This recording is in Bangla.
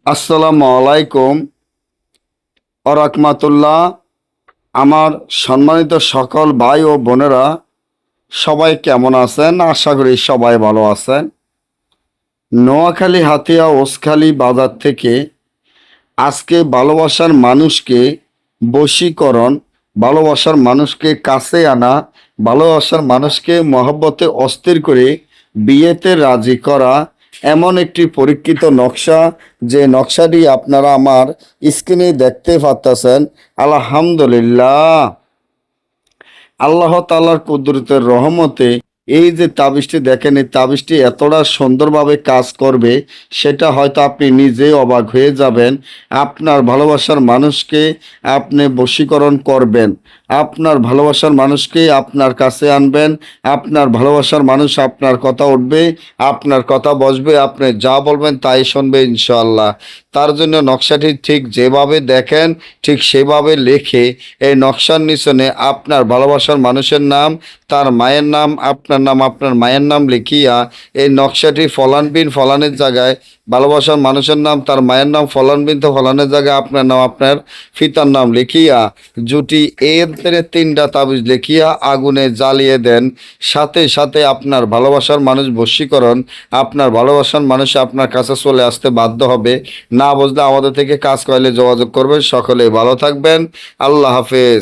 আসসালামু আলাইকুম আরাহমাতুল্লাহ। আমার সম্মানিত সকল ভাই ও বোনেরা সবাই কেমন আছেন? আশা করি সবাই ভালো আছেন। নোয়াখালী হাতিয়া ওসখালী বাজার থেকে আজকে ভালোবাসার মানুষকে বশীকরণ, ভালোবাসার মানুষকে কাছে আনা, ভালোবাসার মানুষকে মহব্বতে অস্থির করে বিয়েতে রাজি করা এমন একটি পরীক্ষিত নকশা, যে নকশাটি আপনারা আমার স্ক্রিনে দেখতে পাচ্ছেন। আলহামদুলিল্লাহ, আল্লাহ তাআলার কুদরতের রহমতে এই যে তাবিজটি দেখেন, এই তাবিজটি এতটা সুন্দরভাবে কাজ করবে সেটা হয়তো আপনি নিজেই অবাক হয়ে যাবেন। আপনার ভালোবাসার মানুষকে আপনি বশীকরণ করবেন, আপনার ভালোবাসার মানুষকে আপনার কাছে আনবেন, আপনার ভালোবাসার মানুষ আপনার কথা উঠবে, আপনার কথা বসবে, আপনি যা বলবেন তাই শুনবে ইনশাআল্লাহ। তার জন্য নকশাটি ঠিক যেভাবে দেখেন ঠিক সেভাবে লিখে এই নকশার নিচনে আপনার ভালোবাসার মানুষের নাম, তার মায়ের নাম, আপনার নাম, আপনার মায়ের নাম লিখিয়া এই নকশাটি ফলান বিন ফলানের জায়গায় ভালোবাসার মানুষের নাম, তার মায়ের নাম, ফলান বিন তো ফলানের জায়গায় আপনার নাম, আপনার পিতার নাম লিখিয়া জুটি এর তিনটা তাবিজ লিখিয়া আগুনে জ্বালিয়ে দেন। সাথে সাথে আপনার ভালোবাসার মানুষ বশীকরণ, আপনার ভালোবাসার মানুষ আপনার কাছে চলে আসতে বাধ্য হবে। না বুঝলে আমাদের থেকে কাজ করাইলে যোগাযোগ করবেন। সকলেই ভালো থাকবেন। আল্লাহ হাফেজ।